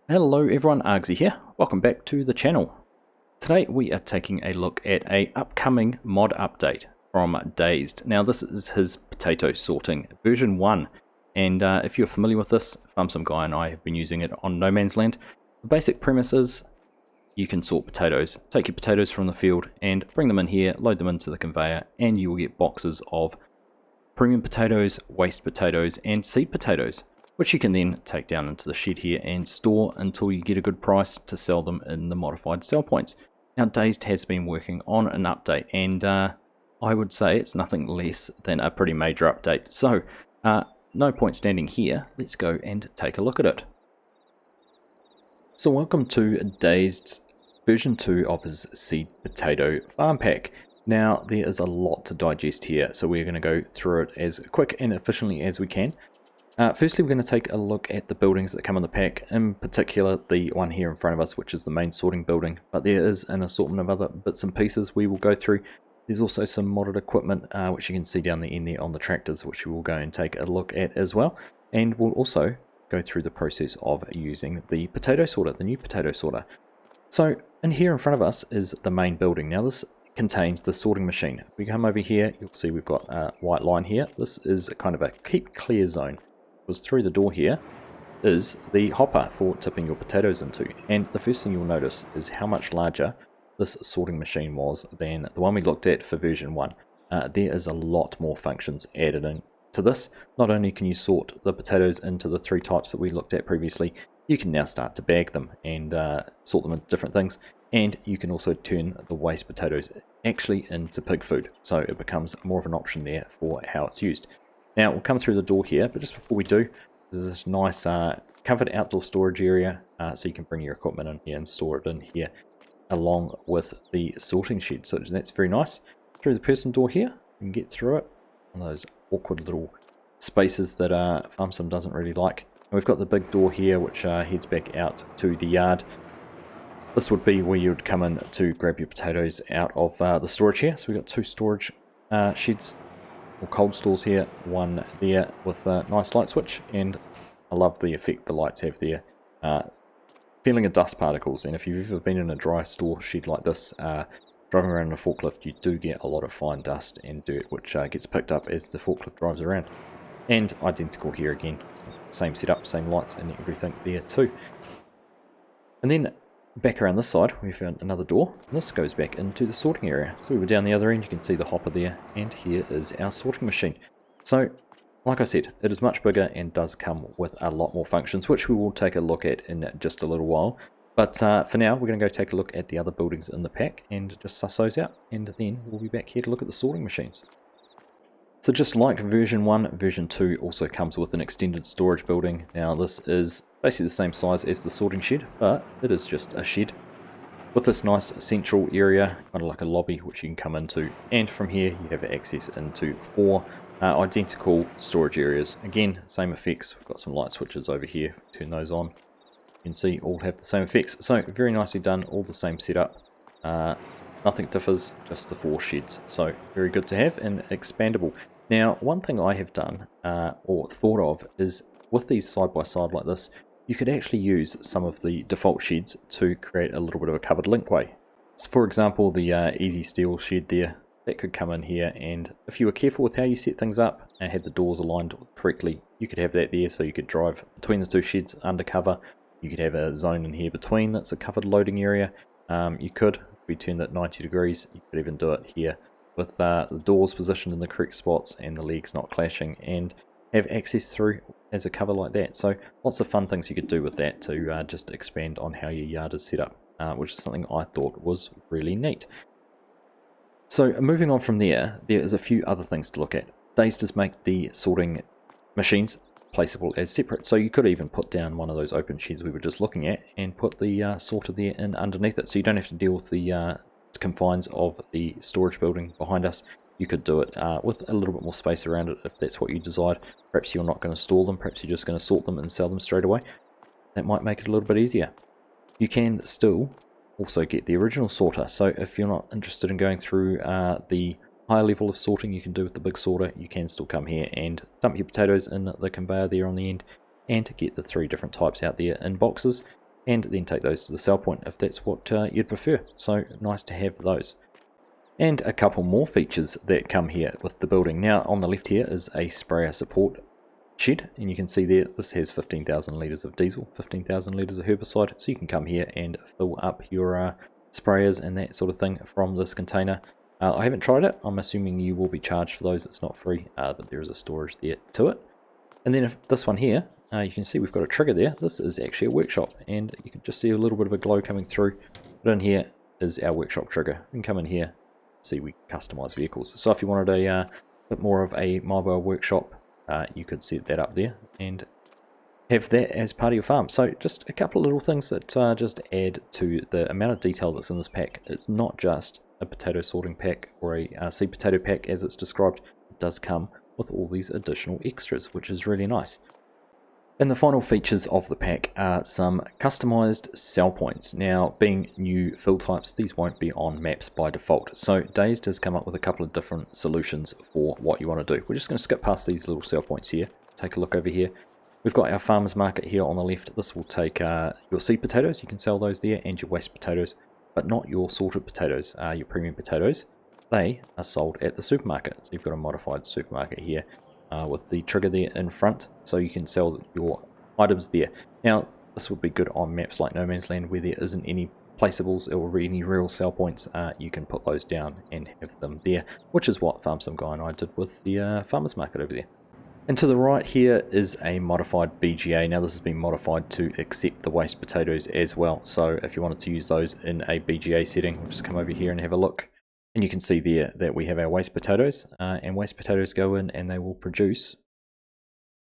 Hello everyone, Argsy here. Welcome back to the channel. Today we are taking a look at a upcoming mod update from Dazed. Now this is his potato sorting version 1, and if you're familiar with this, Some Guy and I have been using it on No Man's Land. The basic premise is you can sort potatoes. Take your potatoes from the field and bring them in here, load them into the conveyor, and you will get boxes of premium potatoes, waste potatoes, and seed potatoes, which you can then take down into the shed here and store until you get a good price to sell them in the modified sell points. Now Dazed has been working on an update, and I would say it's nothing less than a pretty major update. So no point standing here, let's go and take a look at it. So welcome to Dazed's version 2 of his seed potato farm pack. Now there is a lot to digest here, so we're going to go through it as quick and efficiently as we can. Firstly, we're going to take a look at the buildings that come in the pack, in particular the one here in front of us, which is the main sorting building, but there is an assortment of other bits and pieces we will go through. There's also some modded equipment, which you can see down the end there on the tractors, which we will go and take a look at as well, and we'll also go through the process of using the potato sorter, the new potato sorter. So in here in front of us is the main building. Now this contains the sorting machine. If we come over here, you'll see we've got a white line here. This is kind of a keep clear zone. Because through the door here is the hopper for tipping your potatoes into, and the first thing you'll notice is how much larger this sorting machine was than the one we looked at for version 1. There is a lot more functions added in to this. Not only can you sort the potatoes into the 3 types that we looked at previously, you can now start to bag them and sort them into different things, and you can also turn the waste potatoes actually into pig food, so it becomes more of an option there for how it's used. Now we'll come through the door here, but just before we do, there's this nice covered outdoor storage area, so you can bring your equipment in here and store it in here along with the sorting shed, so that's very nice. Through the person door here, you can get through it, one of those awkward little spaces that Sim doesn't really like. And we've got the big door here which heads back out to the yard. This would be where you would come in to grab your potatoes out of the storage here. So we've got 2 storage sheds, or cold stores here, one there with a nice light switch, and I love the effect the lights have there. Feeling of dust particles, and if you've ever been in a dry store shed like this, driving around in a forklift, you do get a lot of fine dust and dirt which gets picked up as the forklift drives around. And identical here again, same setup, same lights and everything there too. And then back around this side we found another door, and this goes back into the sorting area. So we were down the other end, you can see the hopper there, and here is our sorting machine. So like I said, it is much bigger and does come with a lot more functions, which we will take a look at in just a little while. But for now we're going to go take a look at the other buildings in the pack and just suss those out, and then we'll be back here to look at the sorting machines. So just like version 1, version 2 also comes with an extended storage building. Now this is basically the same size as the sorting shed, but it is just a shed with this nice central area, kind of like a lobby, which you can come into, and from here you have access into 4 identical storage areas. Again, same effects. We've got some light switches over here, turn those on. You can see all have the same effects, so very nicely done, all the same setup. Nothing differs, just the 4 sheds, so very good to have and expandable. Now, one thing I have done, or thought of, is with these side by side like this, you could actually use some of the default sheds to create a little bit of a covered linkway. So for example, the Easy Steel shed there, that could come in here, and if you were careful with how you set things up and had the doors aligned correctly, you could have that there, so you could drive between the 2 sheds undercover. You could have a zone in here between that's a covered loading area. You could, if we turned that 90 degrees, you could even do it here with the doors positioned in the correct spots and the legs not clashing, and have access through as a cover like that. So lots of fun things you could do with that to just expand on how your yard is set up, which is something I thought was really neat. So moving on from there, there is a few other things to look at. Dazed does make the sorting machines placeable as separate, so you could even put down one of those open sheds we were just looking at and put the sorter there in underneath it, so you don't have to deal with the confines of the storage building behind us. You could do it with a little bit more space around it if that's what you desired. Perhaps you're not going to store them, perhaps you're just going to sort them and sell them straight away. That might make it a little bit easier. You can still also get the original sorter, so if you're not interested in going through the higher level of sorting you can do with the big sorter, you can still come here and dump your potatoes in the conveyor there on the end and get the 3 different types out there in boxes. and then take those to the sell point if that's what you'd prefer. So nice to have those. And a couple more features that come here with the building. Now on the left here is a sprayer support shed, and you can see there this has 15,000 litres of diesel, 15,000 litres of herbicide, so you can come here and fill up your sprayers and that sort of thing from this container. I haven't tried it. I'm assuming you will be charged for those. It's not free, but there is a storage there to it. And then if this one here, you can see we've got a trigger there. This is actually a workshop, and you can just see a little bit of a glow coming through. But in here is our workshop trigger. You can come in here, see we customize vehicles. So if you wanted a bit more of a mobile workshop, you could set that up there and have that as part of your farm. So just a couple of little things that just add to the amount of detail that's in this pack. It's not just a potato sorting pack or a seed potato pack as it's described. It does come with all these additional extras, which is really nice. And the final features of the pack are some customized sell points. Now, being new fill types, these won't be on maps by default. So Dazed has come up with a couple of different solutions for what you want to do. We're just going to skip past these little sell points here. Take a look over here. We've got our farmers market here on the left. This will take your seed potatoes. You can sell those there, and your waste potatoes, but not your sorted potatoes, your premium potatoes. They are sold at the supermarket. So you've got a modified supermarket here with the trigger there in front, so you can sell your items there. Now, this would be good on maps like No Man's Land where there isn't any placeables or any real sell points. You can put those down and have them there, which is what Farm Sim Guy and I did with the farmers market over there. And to the right here is a modified BGA. Now this has been modified to accept the waste potatoes as well. So if you wanted to use those in a BGA setting, we'll just come over here and have a look. And you can see there that we have our waste potatoes, and waste potatoes go in and they will produce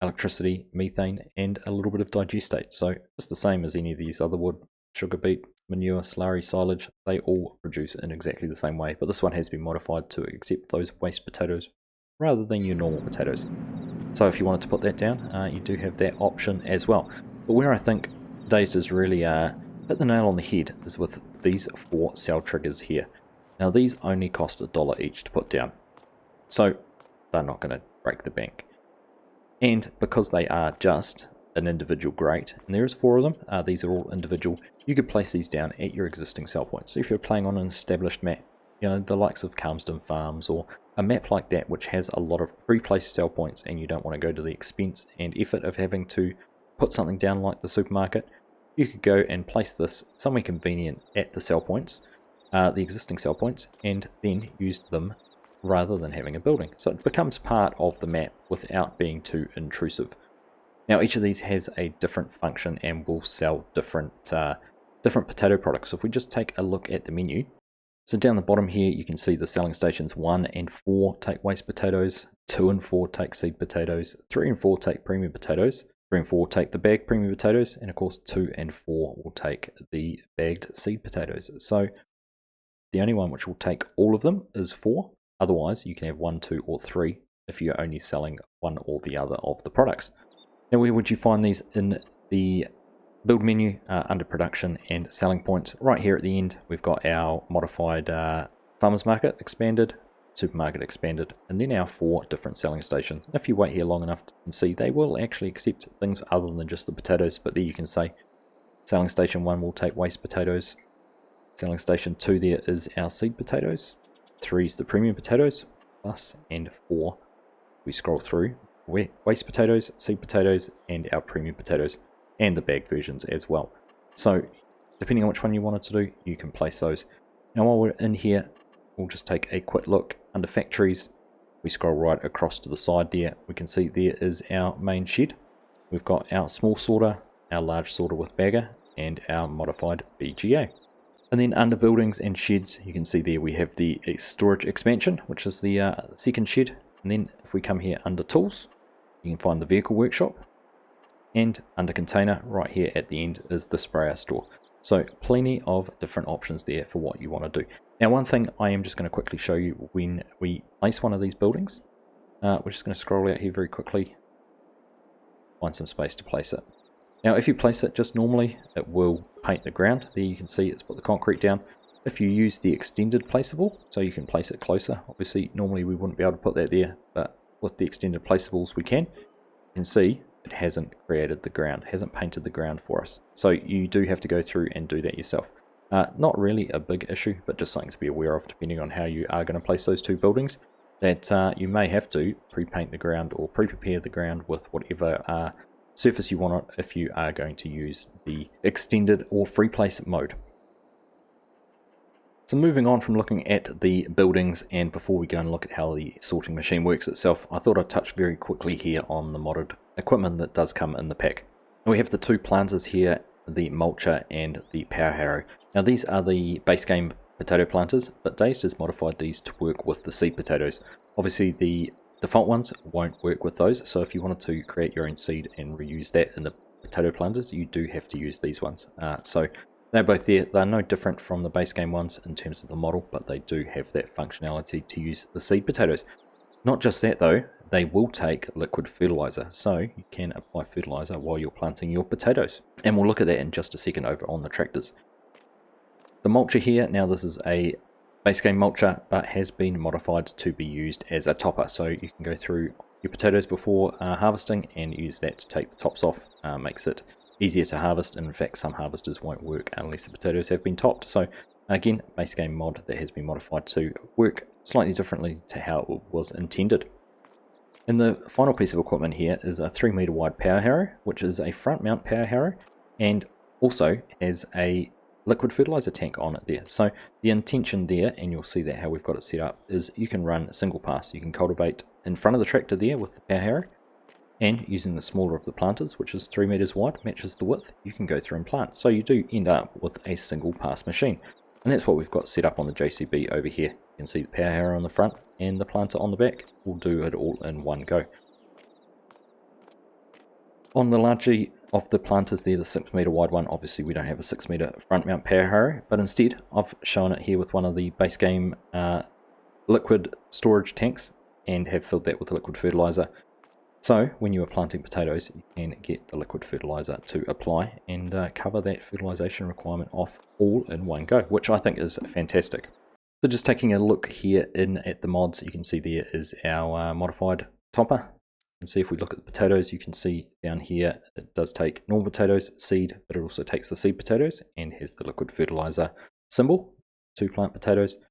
electricity, methane, and a little bit of digestate. So just the same as any of these other wood, sugar beet, manure, slurry, silage, they all produce in exactly the same way. But this one has been modified to accept those waste potatoes rather than your normal potatoes. So if you wanted to put that down, you do have that option as well. But where I think Dazed has really hit the nail on the head is with these 4 cell triggers here. Now these only cost $1 each to put down, so they're not going to break the bank. And because they are just an individual grate, and there is 4 of them, these are all individual, you could place these down at your existing sell points. So if you're playing on an established map, you know, the likes of Calmsden Farms or a map like that which has a lot of pre-placed sell points, and you don't want to go to the expense and effort of having to put something down like the supermarket, you could go and place this somewhere convenient at the sell points, the existing sell points, and then use them rather than having a building. So it becomes part of the map without being too intrusive. Now each of these has a different function and will sell different potato products. So if we just take a look at the menu, so down the bottom here you can see the selling stations 1 and 4 take waste potatoes, 2 and 4 take seed potatoes, 3 and 4 take premium potatoes, 3 and 4 take the bagged premium potatoes, and of course 2 and 4 will take the bagged seed potatoes. So the only one which will take all of them is 4. Otherwise, you can have 1, 2, or 3 if you're only selling one or the other of the products. Now, where would you find these in the build menu? Under production and selling points. Right here at the end, we've got our modified farmers market expanded, supermarket expanded, and then our 4 different selling stations. If you wait here long enough, you can see they will actually accept things other than just the potatoes. But there you can say selling station 1 will take waste potatoes. Selling station 2 there is our seed potatoes, 3 is the premium potatoes, plus, and 4, we scroll through, waste potatoes, seed potatoes, and our premium potatoes, and the bagged versions as well. So depending on which one you wanted to do, you can place those. Now while we're in here, we'll just take a quick look under factories. We scroll right across to the side there, we can see there is our main shed. We've got our small sorter, our large sorter with bagger, and our modified BGA. And then under buildings and sheds, you can see there we have the storage expansion, which is the second shed. And then if we come here under tools, you can find the vehicle workshop. And under container, right here at the end is the sprayer store. So plenty of different options there for what you want to do. Now one thing I am just going to quickly show you when we place one of these buildings. We're just going to scroll out here very quickly, find some space to place it. Now if you place it just normally, it will paint the ground. There you can see it's put the concrete down. If you use the extended placeable, so you can place it closer, obviously normally we wouldn't be able to put that there, but with the extended placeables we can. You can see it hasn't created the ground, hasn't painted the ground for us. So you do have to go through and do that yourself. Not really a big issue, but just something to be aware of depending on how you are going to place those two buildings, that you may have to pre-paint the ground or pre-prepare the ground with whatever surface you want on it if you are going to use the extended or free place mode. So moving on from looking at the buildings, and before we go and look at how the sorting machine works itself, I thought I'd touch very quickly here on the modded equipment that does come in the pack. We have the two planters here, the mulcher and the power harrow. Now these are the base game potato planters, but Dazed has modified these to work with the seed potatoes. Obviously the default ones won't work with those, so if you wanted to create your own seed and reuse that in the potato planters, you do have to use these ones. So they're both there. They're no different from the base game ones in terms of the model, but they do have that functionality to use the seed potatoes. Not just that though, they will take liquid fertilizer, so you can apply fertilizer while you're planting your potatoes. And we'll look at that in just a second over on the tractors. The mulcher here, now this is a base game mulcher, but has been modified to be used as a topper. So you can go through your potatoes before harvesting and use that to take the tops off. Makes it easier to harvest, and in fact some harvesters won't work unless the potatoes have been topped. So again, base game mod that has been modified to work slightly differently to how it was intended. And the final piece of equipment here is a 3 meter wide power harrow, which is a front mount power harrow and also has a liquid fertilizer tank on it there. So the intention there, and you'll see that how we've got it set up, is you can run single pass. You can cultivate in front of the tractor there with the power harrow, and using the smaller of the planters, which is 3 meters wide, matches the width, you can go through and plant. So you do end up with a single pass machine. And that's what we've got set up on the JCB over here. You can see the power harrow on the front and the planter on the back. We'll do it all in one go. On the larger of the planters there, the 6 meter wide one, obviously we don't have a 6 meter front mount power harrow, but instead I've shown it here with one of the base game liquid storage tanks and have filled that with liquid fertilizer. So when you are planting potatoes, you can get the liquid fertilizer to apply and cover that fertilization requirement off all in one go, which I think is fantastic. So just taking a look here in at the mods, you can see there is our modified topper. And see if we look at the potatoes, you can see down here it does take normal potatoes, seed, but it also takes the seed potatoes and has the liquid fertilizer symbol to plant potatoes.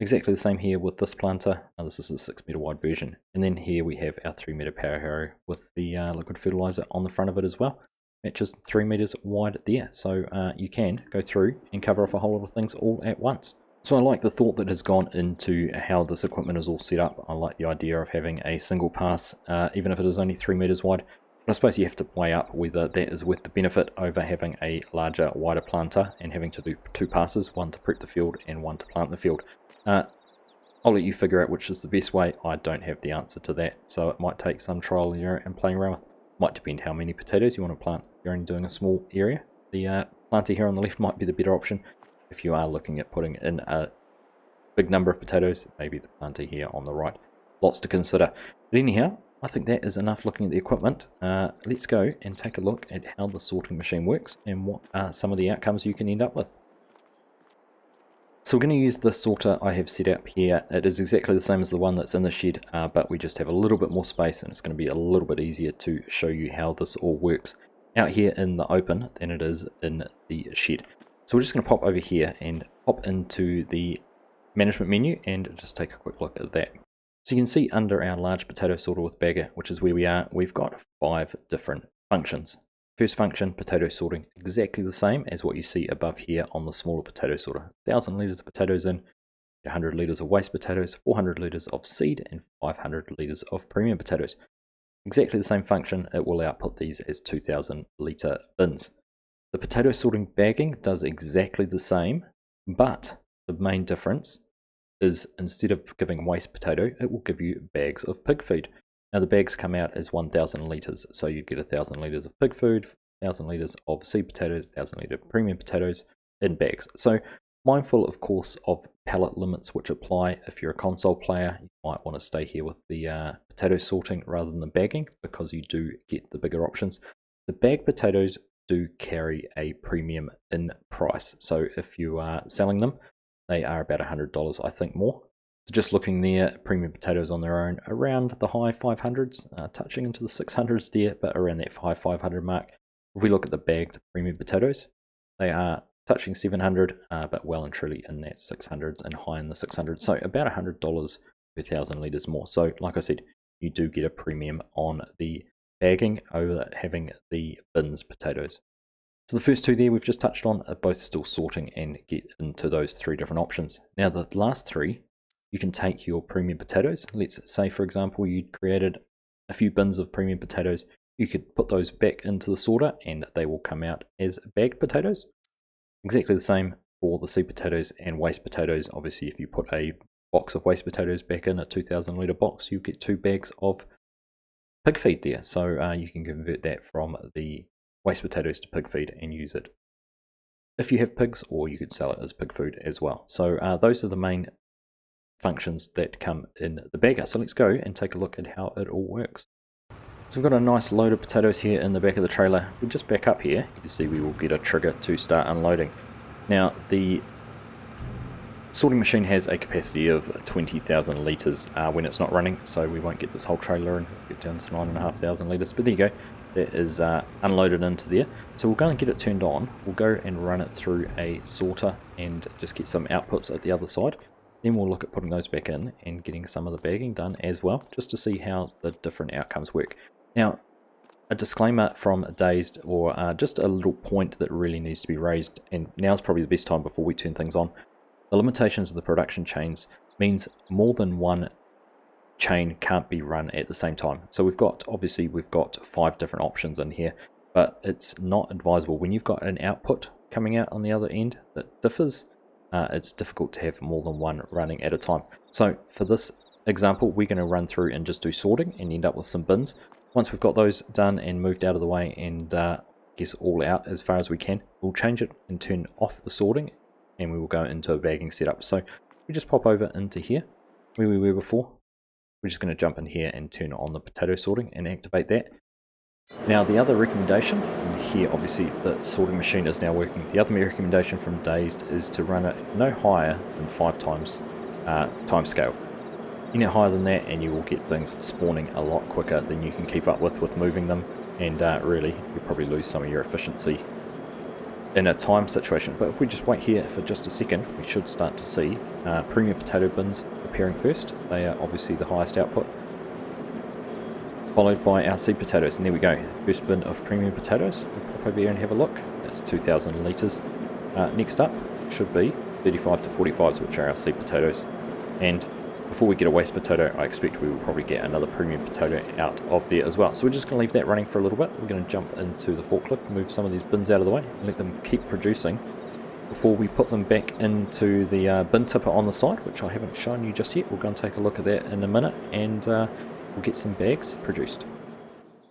Exactly the same here with this planter. This is a 6 meter wide version. And then here we have our 3 meter power harrow with the liquid fertilizer on the front of it as well. Matches 3 meters wide there. So you can go through and cover off a whole lot of things all at once. So I like the thought that has gone into how this equipment is all set up. I like the idea of having a single pass, even if it is only 3 meters wide. But I suppose you have to weigh up whether that is worth the benefit over having a larger, wider planter and having to do 2 passes, one to prep the field and one to plant the field. I'll let you figure out which is the best way. I don't have the answer to that, so it might take some trial and error and playing around with. Might depend how many potatoes you want to plant. If you're only doing a small area, the planter here on the left might be the better option. If you are looking at putting in a big number of potatoes, maybe the planter here on the right. Lots to consider. But anyhow, I think that is enough looking at the equipment. Let's go and take a look at how the sorting machine works and what are some of the outcomes you can end up with. So we're going to use the sorter I have set up here. It is exactly the same as the one that's in the shed, but we just have a little bit more space and it's going to be a little bit easier to show you how this all works out here in the open than it is in the shed. So we're just going to pop over here and pop into the management menu and just take a quick look at that. So you can see under our large potato sorter with bagger, which is where we are, we've got 5 different functions. First function, potato sorting, exactly the same as what you see above here on the smaller potato sorter. 1000 litres of potatoes in, 100 litres of waste potatoes, 400 litres of seed, and 500 litres of premium potatoes. Exactly the same function, it will output these as 2000 litre bins. The potato sorting bagging does exactly the same, but the main difference is instead of giving waste potato, it will give you bags of pig feed. Now the bags come out as 1000 litres, so you'd get 1000 litres of pig food, 1000 litres of seed potatoes, 1000 litre premium potatoes in bags. So mindful of course of pallet limits which apply. If you're a console player, you might want to stay here with the potato sorting rather than the bagging because you do get the bigger options. The bag potatoes do carry a premium in price, so if you are selling them, they are about $100 I think more. So just looking there, premium potatoes on their own around the high 500s, touching into the 600s there, but around that high 500 mark. If we look at the bagged premium potatoes, they are touching 700, but well and truly in that 600s and high in the 600s. So about $100 per 1,000 litres more. So like I said, you do get a premium on the bagging over having the bins potatoes. So the first two there we've just touched on are both still sorting and get into those three different options. Now the last three, you can take your premium potatoes. Let's say, for example, you created a few bins of premium potatoes. You could put those back into the sorter and they will come out as bagged potatoes. Exactly the same for the seed potatoes and waste potatoes. Obviously, if you put a box of waste potatoes back in a 2,000 litre box, you get 2 bags of pig feed there. So you can convert that from the waste potatoes to pig feed and use it if you have pigs, or you could sell it as pig food as well. So those are the main functions that come in the bagger. So let's go and take a look at how it all works. So we've got a nice load of potatoes here in the back of the trailer. If we just back up here, you can see we will get a trigger to start unloading. Now the sorting machine has a capacity of 20,000 litres when it's not running, so we won't get this whole trailer in. We'll get down to 9,500 litres, but there you go. That is unloaded into there. So we're going to get it turned on. We'll go and run it through a sorter and just get some outputs at the other side. Then we'll look at putting those back in and getting some of the bagging done as well, just to see how the different outcomes work. Now, a disclaimer from Dazed, or just a little point that really needs to be raised, and now's probably the best time before we turn things on. The limitations of the production chains means more than one chain can't be run at the same time. So obviously we've got 5 different options in here, but it's not advisable when you've got an output coming out on the other end that differs. It's difficult to have more than one running at a time. So for this example, we're going to run through and just do sorting and end up with some bins. Once we've got those done and moved out of the way and guess all out as far as we can, we'll change it and turn off the sorting, and we will go into a bagging setup. So we just pop over into here where we were before. We're just going to jump in here and turn on the potato sorting and activate that. Now the other recommendation, and here obviously the sorting machine is now working, the other recommendation from Dazed is to run it no higher than 5 times time scale. Any higher than that and you will get things spawning a lot quicker than you can keep up with moving them, and really you'll probably lose some of your efficiency in a time situation. But if we just wait here for just a second, we should start to see premium potato bins appearing first. They are obviously the highest output, followed by our seed potatoes, and there we go, first bin of premium potatoes. We'll pop over here and have a look. That's 2,000 litres. Next up should be 35 to 45s, which are our seed potatoes, and before we get a waste potato, I expect we will probably get another premium potato out of there as well. So we're just going to leave that running for a little bit. We're going to jump into the forklift, move some of these bins out of the way, and let them keep producing before we put them back into the bin tipper on the side, which I haven't shown you just yet. We're going to take a look at that in a minute, and we'll get some bags produced.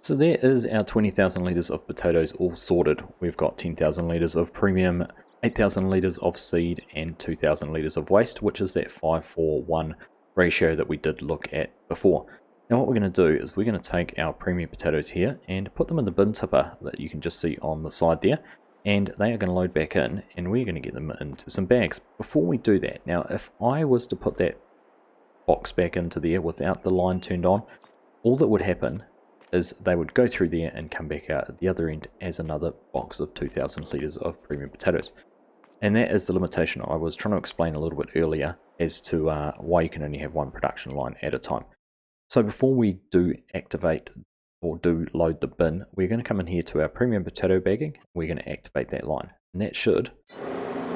So there is our 20,000 litres of potatoes all sorted. We've got 10,000 litres of premium, 8,000 litres of seed, and 2,000 litres of waste, which is that 5-4-1 ratio that we did look at before. Now what we're going to do is we're going to take our premium potatoes here and put them in the bin tipper that you can just see on the side there, and they are going to load back in, and we're going to get them into some bags. Before we do that, now if I was to put that box back into there without the line turned on, all that would happen is they would go through there and come back out at the other end as another box of 2,000 litres of premium potatoes. And that is the limitation I was trying to explain a little bit earlier as to why you can only have one production line at a time. So before we do activate or do load the bin, we're going to come in here to our premium potato bagging. We're going to activate that line, and that should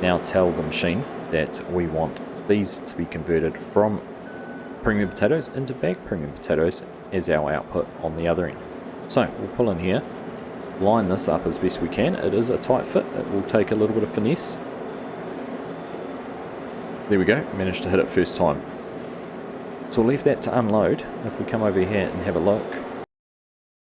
now tell the machine that we want these to be converted from premium potatoes into bagged premium potatoes as our output on the other end. So we'll pull in here, line this up as best we can. It is a tight fit, it will take a little bit of finesse. There we go, managed to hit it first time. So we'll leave that to unload. If we come over here and have a look,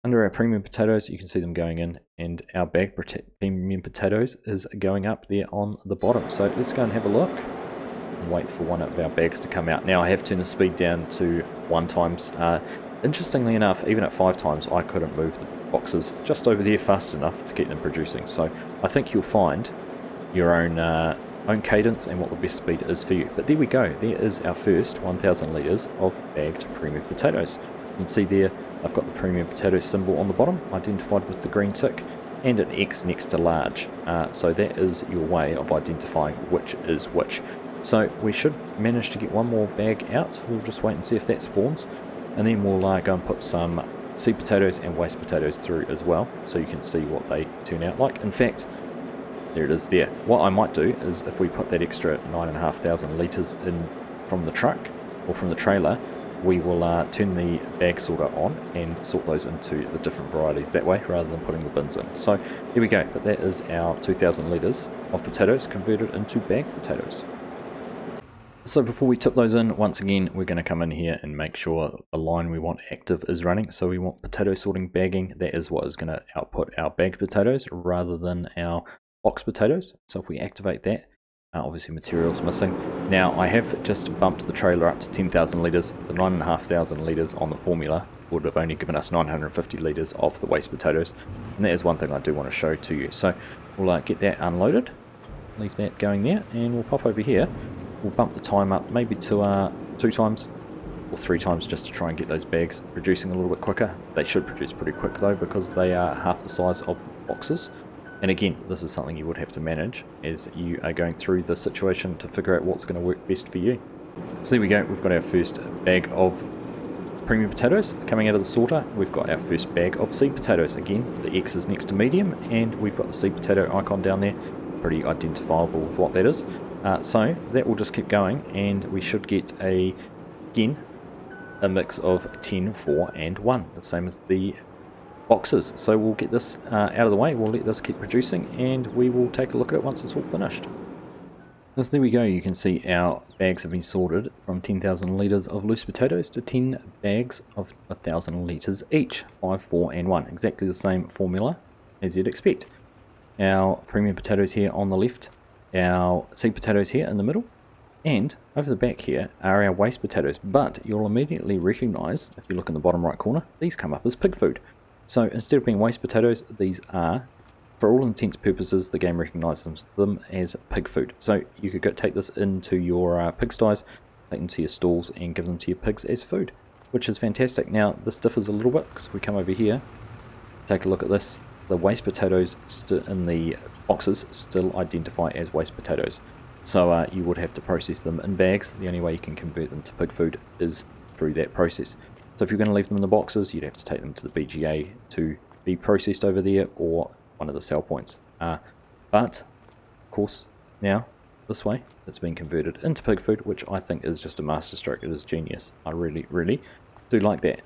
under our premium potatoes you can see them going in, and our bagged premium potatoes is going up there on the bottom. So let's go and have a look and wait for one of our bags to come out. Now I have turned the speed down to 1 times. Interestingly enough, even at 5 times I couldn't move the boxes just over there fast enough to keep them producing. So I think you'll find your own own cadence and what the best speed is for you. But there we go, there is our first 1000 litres of bagged premium potatoes. You can see there I've got the premium potato symbol on the bottom, identified with the green tick, and an X next to large. So that is your way of identifying which is which. So we should manage to get one more bag out. We'll just wait and see if that spawns, and then we'll go and put some seed potatoes and waste potatoes through as well, so you can see what they turn out like. In fact, there it is there. What I might do is, if we put that extra 9,500 litres in from the truck or from the trailer, we will turn the bag sorter on and sort those into the different varieties that way, rather than putting the bins in. So here we go, but that is our 2,000 litres of potatoes converted into bagged potatoes. So before we tip those in, once again, we're going to come in here and make sure the line we want active is running. So we want potato sorting bagging. That is what is going to output our bagged potatoes rather than our box potatoes. So if we activate that, obviously materials missing. Now I have just bumped the trailer up to 10,000 litres. The 9,500 litres on the formula would have only given us 950 litres of the waste potatoes. And that is one thing I do want to show to you. So we'll get that unloaded, leave that going there, and we'll pop over here. We'll bump the time up maybe to 2 times or 3 times, just to try and get those bags producing a little bit quicker. They should produce pretty quick though, because they are half the size of the boxes. And again, this is something you would have to manage as you are going through the situation to figure out what's going to work best for you. So there we go, we've got our first bag of premium potatoes coming out of the sorter. We've got our first bag of seed potatoes. Again, the X is next to medium, and we've got the seed potato icon down there, pretty identifiable with what that is. So that will just keep going, and we should get again a mix of 10, 4 and 1, the same as the boxes. So we'll get this out of the way, we'll let this keep producing, and we will take a look at it once it's all finished. So there we go, you can see our bags have been sorted from 10,000 litres of loose potatoes to 10 bags of 1,000 litres each, 5, 4 and 1, exactly the same formula as you'd expect. Our premium potatoes here on the left, our seed potatoes here in the middle, and over the back here are our waste potatoes. But you'll immediately recognise, if you look in the bottom right corner, these come up as pig food. So instead of being waste potatoes, these are, for all intents and purposes, the game recognises them as pig food. So you could go take this into your pigsties, take them to your stalls and give them to your pigs as food, which is fantastic. Now this differs a little bit, because if we come over here, take a look at this, the waste potatoes in the boxes still identify as waste potatoes. So you would have to process them in bags. The only way you can convert them to pig food is through that process. So if you're going to leave them in the boxes, you'd have to take them to the BGA to be processed over there, or one of the sell points. But, of course, now, this way, it's been converted into pig food, which I think is just a masterstroke. It is genius. I really, really do like that.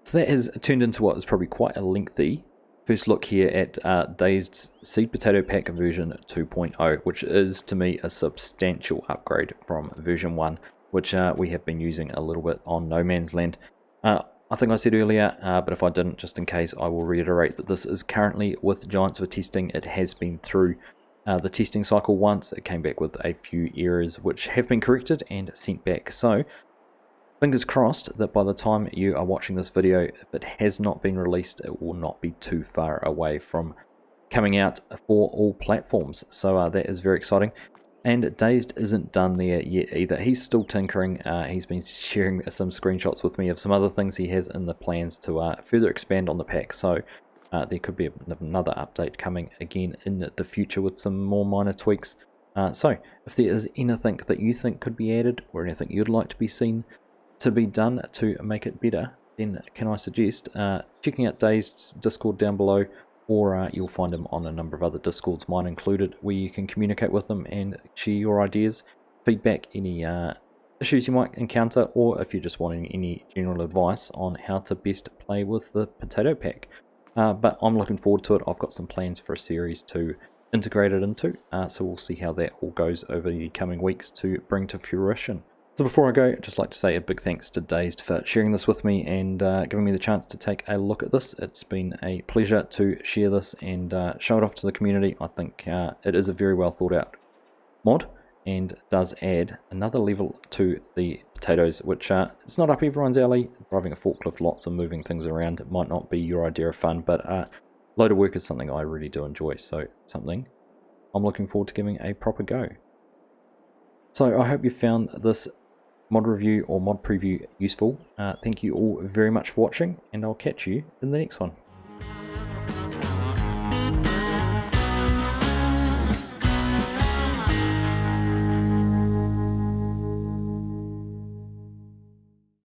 So that has turned into what is probably quite a lengthy first look here at Dazed's Seed Potato Pack version 2.0, which is, to me, a substantial upgrade from version 1, which we have been using a little bit on No Man's Land. I think I said earlier, but if I didn't, just in case, I will reiterate that this is currently with Giants for testing. It has been through the testing cycle once. It came back with a few errors which have been corrected and sent back. So fingers crossed that by the time you are watching this video, if it has not been released, it will not be too far away from coming out for all platforms. So that is very exciting. And Dazed isn't done there yet either. He's still tinkering. He's been sharing some screenshots with me of some other things he has in the plans to further expand on the pack. So there could be another update coming again in the future with some more minor tweaks. So if there is anything that you think could be added, or anything you'd like to be seen to be done to make it better, then can I suggest checking out Dazed's Discord down below, or you'll find him on a number of other Discords, mine included, where you can communicate with them and share your ideas, feedback, any issues you might encounter, or if you're just wanting any general advice on how to best play with the potato pack. But I'm looking forward to it. I've got some plans for a series to integrate it into, so we'll see how that all goes over the coming weeks to bring to fruition. So before I go, I'd just like to say a big thanks to Dazed for sharing this with me and giving me the chance to take a look at this. It's been a pleasure to share this and show it off to the community. I think it is a very well thought out mod, and does add another level to the potatoes, which it's not up everyone's alley. Driving a forklift, lots of moving things around, it might not be your idea of fun, but load of work is something I really do enjoy, so something I'm looking forward to giving a proper go. So I hope you found this mod review or mod preview useful. Thank you all very much for watching, and I'll catch you in the next one.